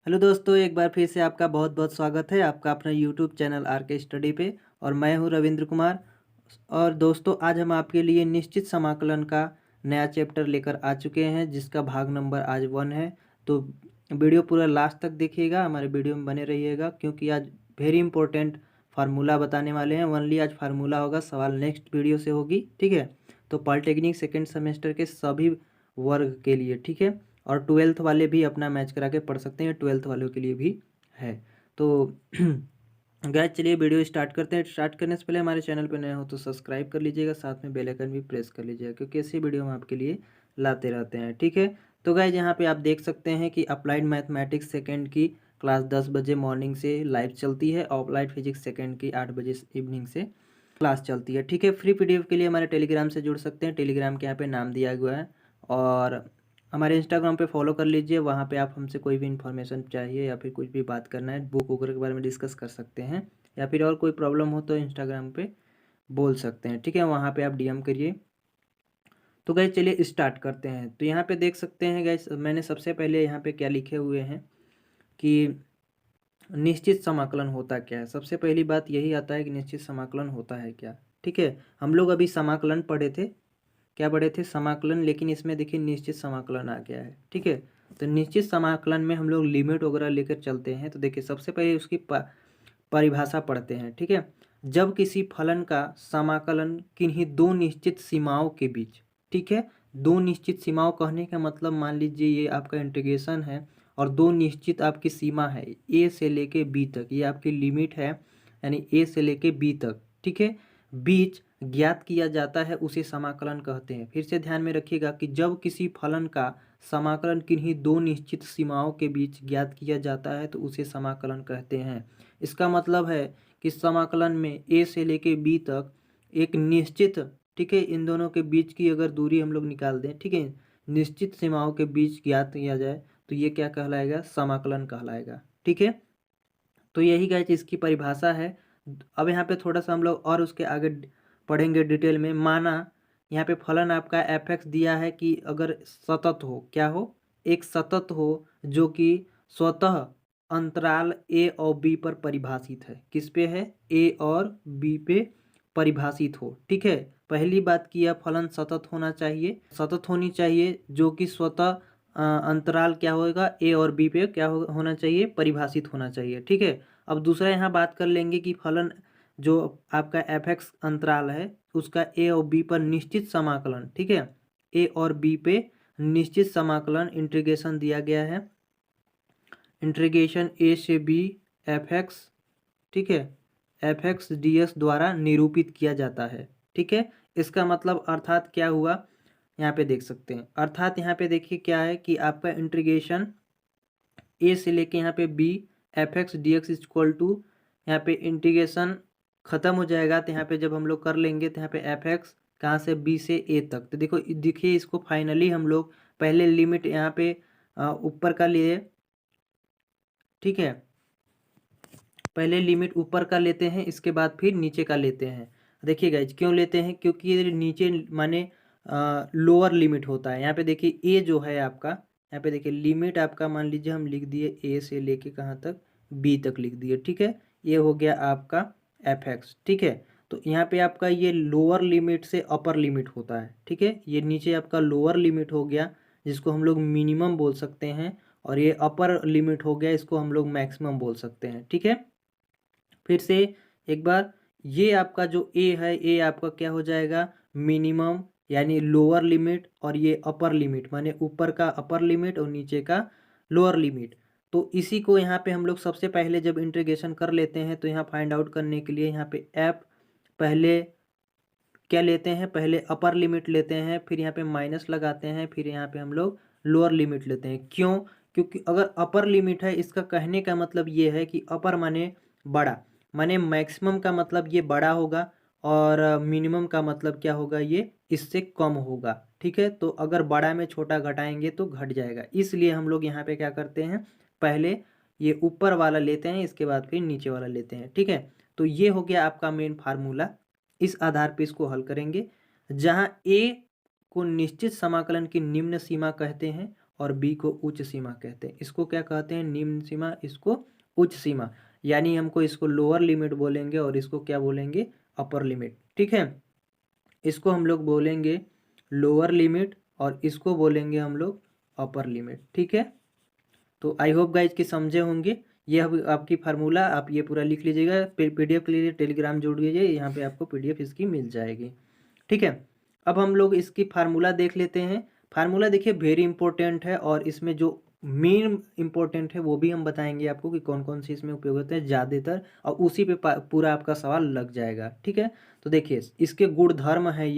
Hello दोस्तों, एक बार फिर से आपका बहुत बहुत स्वागत है आपका अपना यूट्यूब चैनल आर के स्टडी पे। और मैं हूं रविंद्र कुमार। और दोस्तों, आज हम आपके लिए निश्चित समाकलन का नया चैप्टर लेकर आ चुके हैं, जिसका भाग नंबर आज 1 है। तो वीडियो पूरा लास्ट तक देखिएगा, हमारे वीडियो में बने रहिएगा, क्योंकि आज वेरी इंपॉर्टेंट फार्मूला बताने वाले हैं। ओनली आज फार्मूला होगा, सवाल नेक्स्ट वीडियो से होगी, ठीक है। तो पॉलिटेक्निक सेकेंड सेमेस्टर के सभी वर्ग के लिए, ठीक है। और 12th वाले भी अपना मैच करा के पढ़ सकते हैं, 12th वालों के लिए भी है। तो गाइस, चलिए वीडियो स्टार्ट करते हैं। स्टार्ट करने से पहले हमारे चैनल पर नए हो तो सब्सक्राइब कर लीजिएगा, साथ में बेल आइकन भी प्रेस कर लीजिएगा, क्योंकि ऐसी वीडियो हम आपके लिए लाते रहते हैं, ठीक है। तो गाइस, यहाँ पे आप देख सकते हैं कि अप्लाइड मैथमेटिक्स सेकेंड की क्लास 10 बजे मॉर्निंग से लाइव चलती है, और अप्लाइड फिजिक्स सेकेंड की 8 बजे इवनिंग से क्लास चलती है, ठीक है। फ्री पीडीएफ के लिए हमारे टेलीग्राम से जुड़ सकते हैं, टेलीग्राम के यहाँ पे नाम दिया हुआ है। और हमारे इंस्टाग्राम पे फॉलो कर लीजिए, वहाँ पे आप हमसे कोई भी इन्फॉर्मेशन चाहिए या फिर कुछ भी बात करना है, बुक वगैरह के बारे में डिस्कस कर सकते हैं, या फिर और कोई प्रॉब्लम हो तो इंस्टाग्राम पे बोल सकते हैं, ठीक है। वहाँ पे आप डीएम करिए। तो गैस, चलिए स्टार्ट करते हैं। तो यहाँ पे देख सकते हैं गैस, मैंने सबसे पहले यहाँ पे क्या लिखे हुए हैं कि निश्चित समाकलन होता क्या है। सबसे पहली बात यही आता है कि निश्चित समाकलन होता है क्या, ठीक है। हम लोग अभी समाकलन पढ़े थे, क्या पढ़े थे, समाकलन। लेकिन इसमें देखिए निश्चित समाकलन आ गया है, ठीक है। तो निश्चित समाकलन में हम लोग लिमिट वगैरह लेकर चलते हैं। तो देखिए सबसे पहले उसकी परिभाषा पढ़ते हैं, ठीक है। जब किसी फलन का समाकलन किन्हीं दो निश्चित सीमाओं के बीच, ठीक है। दो निश्चित सीमाओं कहने का मतलब, मान लीजिए ये आपका इंटीग्रेशन है और दो निश्चित आपकी सीमा है, ए से लेके बी तक, ये आपकी लिमिट है, यानी ए से लेके बी तक, ठीक है। बीच ज्ञात किया जाता है, उसे समाकलन कहते हैं। फिर से ध्यान में रखिएगा कि जब किसी फलन का समाकलन किन्हीं दो निश्चित सीमाओं के बीच ज्ञात किया जाता है तो उसे समाकलन कहते हैं। इसका मतलब है कि समाकलन में ए से लेके बी तक एक निश्चित, ठीक है, इन दोनों के बीच की अगर दूरी हम लोग निकाल दें, ठीक है, निश्चित सीमाओं के बीच ज्ञात किया जाए तो ये क्या कहलाएगा, समाकलन कहलाएगा, ठीक है। तो यही गाइस इसकी परिभाषा है। अब यहाँ पे थोड़ा सा हम लोग और उसके आगे पढ़ेंगे डिटेल में। माना यहाँ पे फलन आपका एफ एक्स दिया है कि अगर सतत हो, क्या हो, एक सतत हो जो कि स्वतः अंतराल ए और बी पर परिभाषित है। किस पे है, ए और बी पे परिभाषित हो, ठीक है। पहली बात की यह फलन सतत होना चाहिए, सतत होनी चाहिए, जो कि स्वतः अंतराल क्या होगा, ए और बी पे क्या होना चाहिए, परिभाषित होना चाहिए, ठीक है। अब दूसरा यहाँ बात कर लेंगे कि फलन जो आपका एफ एक्स अंतराल है उसका ए और बी पर निश्चित समाकलन, ठीक है, ए और बी पे निश्चित समाकलन इंटीग्रेशन दिया गया है, इंटीग्रेशन ए से बी एफ एक्स, ठीक है, एफ एक्स डी एक्स द्वारा निरूपित किया जाता है, ठीक है। इसका मतलब अर्थात क्या हुआ, यहाँ पे देख सकते हैं। अर्थात यहाँ पे देखिए क्या है कि आपका इंटीग्रेशन ए से लेके यहाँ पे B f x d x equal to, यहाँ पे इंटीग्रेशन खत्म हो जाएगा। तो यहाँ पे जब हम लोग कर लेंगे तो यहाँ पे एफ एक्स कहाँ से, बी से ए तक। तो देखो देखिए इसको फाइनली हम लोग पहले लिमिट यहाँ पे ऊपर का लिए, ठीक है, पहले लिमिट ऊपर का लेते हैं, इसके बाद फिर नीचे का लेते हैं। देखिए गाइज क्यों लेते हैं, क्योंकि ये नीचे माने लोअर लिमिट होता है। यहाँ पे देखिए ए जो है आपका, यहाँ पे देखिए लिमिट आपका मान लीजिए हम लिख दिए ए से लेके कहाँ तक, बी तक लिख दिए, ठीक है। ये हो गया आपका एफ एक्स, ठीक है। तो यहाँ पे आपका ये लोअर लिमिट से अपर लिमिट होता है, ठीक है। ये नीचे आपका लोअर लिमिट हो गया, जिसको हम लोग मिनिमम बोल सकते हैं, और ये अपर लिमिट हो गया, इसको हम लोग मैक्सिमम बोल सकते हैं, ठीक है। फिर से एक बार, ये आपका जो ए है, ए आपका क्या हो जाएगा, मिनिमम यानी लोअर लिमिट, और ये अपर लिमिट माने ऊपर का अपर लिमिट और नीचे का लोअर लिमिट। तो इसी को यहाँ पे हम लोग सबसे पहले जब इंटीग्रेशन कर लेते हैं तो यहाँ फाइंड आउट करने के लिए यहाँ पे एफ पहले क्या लेते हैं, पहले अपर लिमिट लेते हैं, फिर यहाँ पे माइनस लगाते हैं, फिर यहाँ पे हम लोग लोअर लिमिट लेते हैं। क्यों, क्योंकि अगर अपर लिमिट है, इसका कहने का मतलब ये है कि अपर माने बड़ा, माने मैक्सिमम का मतलब ये बड़ा होगा, और मिनिमम का मतलब क्या होगा, ये इससे कम होगा, ठीक है। तो अगर बड़ा में छोटा घटाएंगे तो घट जाएगा, इसलिए हम लोग यहाँ पे क्या करते हैं, पहले ये ऊपर वाला लेते हैं, इसके बाद फिर नीचे वाला लेते हैं, ठीक है। तो ये हो गया आपका मेन फार्मूला। इस आधार पे इसको हल करेंगे, जहाँ ए को निश्चित समाकलन की निम्न सीमा कहते हैं और बी को उच्च सीमा कहते हैं। इसको क्या कहते हैं? निम्न सीमा, इसको उच्च सीमा। यानी हमको इसको लोअर लिमिट बोलेंगे और इसको क्या बोलेंगे? Upper limit. ठीक है, इसको हम लोग बोलेंगे लोअर लिमिट और इसको बोलेंगे हम लोग अपर लिमिट। ठीक है, तो आई होप गाइज कि समझे होंगे। ये आपकी फार्मूला आप ये पूरा लिख लीजिएगा। पीडीएफ के लिए टेलीग्राम जोड़ लीजिए, यहाँ पे आपको पीडीएफ इसकी मिल जाएगी। ठीक है, अब हम लोग इसकी फार्मूला देख लेते हैं। फार्मूला देखिए वेरी इंपॉर्टेंट है और इसमें जो मेन इंपॉर्टेंट है वो भी हम बताएंगे आपको कि कौन कौन सी इसमें उपयोग होते हैं ज़्यादातर, और उसी पे पूरा आपका सवाल लग जाएगा। ठीक है, तो देखिए इसके गुणधर्म है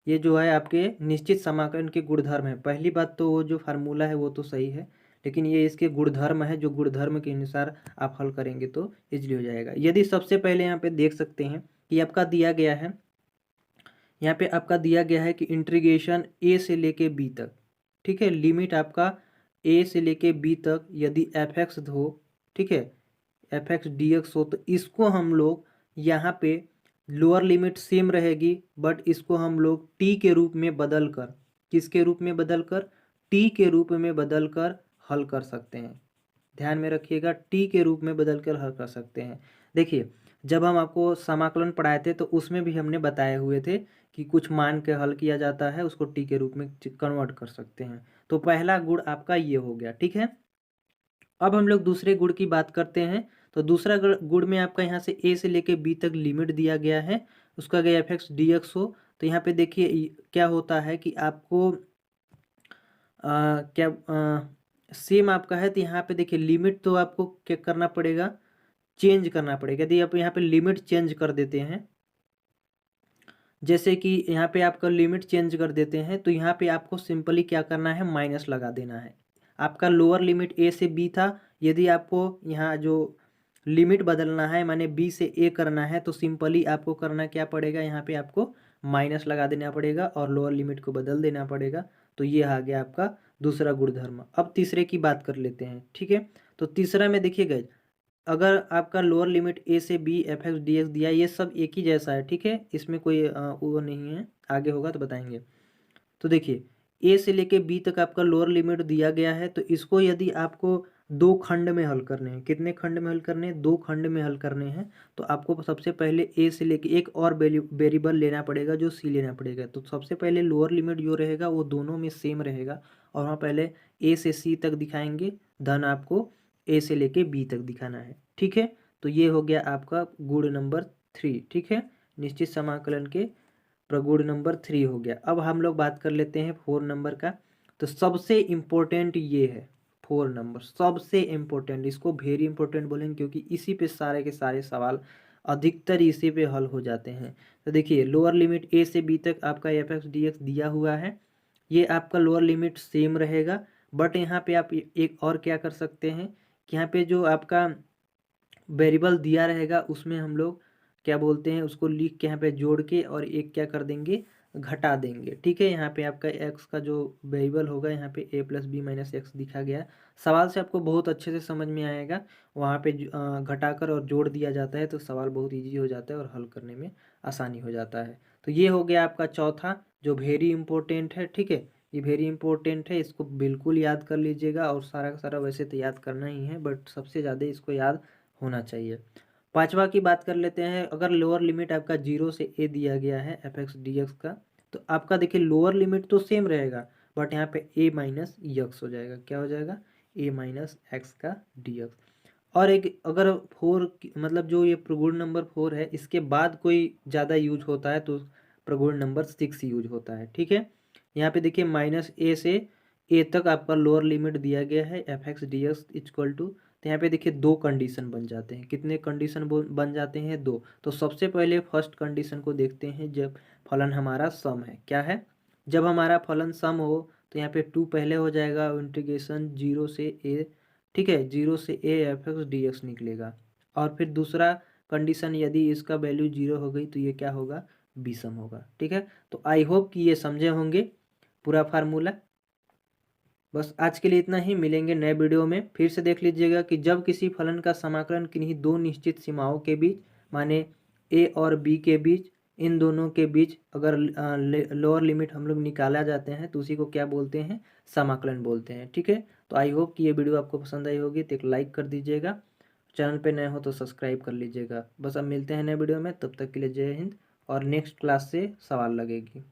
ये जो है आपके निश्चित समाकलन के गुणधर्म है। पहली बात तो वो जो फार्मूला है वो तो सही है, लेकिन ये इसके गुणधर्म है, जो गुणधर्म के अनुसार आप हल करेंगे तो इजली हो जाएगा। यदि सबसे पहले यहाँ पे देख सकते हैं कि आपका दिया गया है, यहाँ पे आपका दिया गया है कि इंटीग्रेशन ए से लेके बी तक। ठीक है, लिमिट आपका ए से लेके बी तक यदि एफ एक्स हो, ठीक है, एफ एक्स डी एक्स हो, तो इसको हम लोग यहाँ पे लोअर लिमिट सेम रहेगी, बट इसको हम लोग टी के रूप में बदल कर, किसके रूप में बदल कर? टी के रूप में बदल कर हल कर सकते हैं। ध्यान में रखिएगा, टी के रूप में बदल कर हल कर सकते हैं। देखिए जब हम आपको समाकलन पढ़ाए थे तो उसमें भी हमने बताए हुए थे कि कुछ मान के हल किया जाता है, उसको टी के रूप में कन्वर्ट कर सकते हैं। तो पहला गुण आपका ये हो गया। ठीक है, अब हम लोग दूसरे गुण की बात करते हैं। तो दूसरा गुण में आपका यहाँ से ए से लेके बी तक लिमिट दिया गया है, उसका अगर एफ एक्स डी एक्स हो, तो यहाँ पे देखिए क्या होता है कि आपको क्या सेम आपका है, तो यहाँ पे देखिए लिमिट तो आपको क्या करना पड़ेगा? चेंज करना पड़ेगा। यदि आप यहाँ पे लिमिट चेंज कर देते हैं, जैसे कि यहाँ पे आपका लिमिट चेंज कर देते हैं, तो यहाँ पे आपको सिंपली क्या करना है? माइनस लगा देना है। आपका लोअर लिमिट ए से बी था, यदि आपको यहाँ जो लिमिट बदलना है माने बी से ए करना है, तो सिंपली आपको करना क्या पड़ेगा? यहाँ पे आपको माइनस लगा देना पड़ेगा और लोअर लिमिट को बदल देना पड़ेगा। तो ये आ गया आपका दूसरा गुणधर्म। अब तीसरे की बात कर लेते हैं। ठीक है, तो तीसरा में देखिएगा, अगर आपका लोअर लिमिट ए से B f x d x दिया, ये सब एक ही जैसा है। ठीक है, इसमें कोई वो नहीं है, आगे होगा तो बताएंगे। तो देखिए ए से लेके बी तक आपका लोअर लिमिट दिया गया है, तो इसको यदि आपको दो खंड में हल करने हैं, कितने खंड में हल करने हैं? दो खंड में हल करने हैं। तो आपको सबसे पहले ए से लेके एक और वेरिएबल लेना पड़ेगा जो सी लेना पड़ेगा। तो सबसे पहले लोअर लिमिट जो रहेगा वो दोनों में सेम रहेगा, और वहाँ पहले ए से सी तक दिखाएंगे, देन आपको ए से लेके बी तक दिखाना है। ठीक है, तो ये हो गया आपका गुण नंबर 3। ठीक है, निश्चित समाकलन के प्रगुण नंबर 3 हो गया। अब हम लोग बात कर लेते हैं 4 नंबर का। तो सबसे इम्पोर्टेंट ये है 4 नंबर, सबसे इम्पोर्टेंट, इसको वेरी इंपॉर्टेंट बोलेंगे क्योंकि इसी पे सारे के सारे सवाल अधिकतर इसी पे हल हो जाते हैं। तो देखिए लोअर लिमिट ए से बी तक आपका एफ एक्स डी एक्स दिया हुआ है, ये आपका लोअर लिमिट सेम रहेगा, बट यहाँ पे आप एक और क्या कर सकते हैं कि यहाँ पे जो आपका वेरिएबल दिया रहेगा उसमें हम लोग क्या बोलते हैं, उसको लिख के यहाँ पे जोड़ के और एक क्या कर देंगे? घटा देंगे। ठीक है, यहाँ पे आपका एक्स का जो वेरिएबल होगा, यहाँ पे ए प्लस बी माइनस एक्स दिखा गया। सवाल से आपको बहुत अच्छे से समझ में आएगा, वहाँ पे घटाकर और जोड़ दिया जाता है तो सवाल बहुत ईजी हो जाता है और हल करने में आसानी हो जाता है। तो ये हो गया आपका चौथा, जो वेरी इंपॉर्टेंट है। ठीक है, ये वेरी इंपॉर्टेंट है, इसको बिल्कुल याद कर लीजिएगा, और सारा का सारा वैसे तो याद करना ही है, बट सबसे ज़्यादा इसको याद होना चाहिए। पांचवा की बात कर लेते हैं। अगर लोअर लिमिट आपका 0 से ए दिया गया है एफ एक्स डी एक्स का, तो आपका देखिए लोअर लिमिट तो सेम रहेगा, बट यहाँ पे ए माइनस एक्स हो जाएगा। क्या हो जाएगा? ए माइनस एक्स का डी एक्स। और एक अगर 4 मतलब जो ये प्रगुण नंबर 4 है, इसके बाद कोई ज़्यादा यूज होता है तो प्रगुण नंबर 6 यूज होता है। ठीक है, यहाँ पे देखिए माइनस ए से ए तक आपका लोअर लिमिट दिया गया है f x d x equal to, तो यहाँ पे देखिए दो कंडीशन बन जाते हैं। कितने कंडीशन बन जाते हैं? दो। तो सबसे पहले फर्स्ट कंडीशन को देखते हैं, जब फलन हमारा सम है। क्या है? जब हमारा फलन सम हो तो यहाँ पे 2 पहले हो जाएगा, इंटीग्रेशन 0 से ए, ठीक है, 0 से A F x d x निकलेगा। और फिर दूसरा कंडीशन, यदि इसका वैल्यू 0 हो गई तो ये क्या होगा? विषम होगा। ठीक है, तो आई होप कि ये समझे होंगे पूरा फार्मूला। बस आज के लिए इतना ही, मिलेंगे नए वीडियो में। फिर से देख लीजिएगा कि जब किसी फलन का समाकलन किन्हीं दो निश्चित सीमाओं के बीच, माने ए और बी के बीच, इन दोनों के बीच अगर लोअर लिमिट हम लोग निकाला जाते हैं तो उसी को क्या बोलते हैं? समाकलन बोलते हैं। ठीक है, तो आई होप कि ये वीडियो आपको पसंद आई होगी, तो एक लाइक कर दीजिएगा। चैनल पे नए हो तो सब्सक्राइब कर लीजिएगा। बस अब मिलते हैं नए वीडियो में, तब तक के लिए जय हिंद। और नेक्स्ट क्लास से सवाल लगेगी।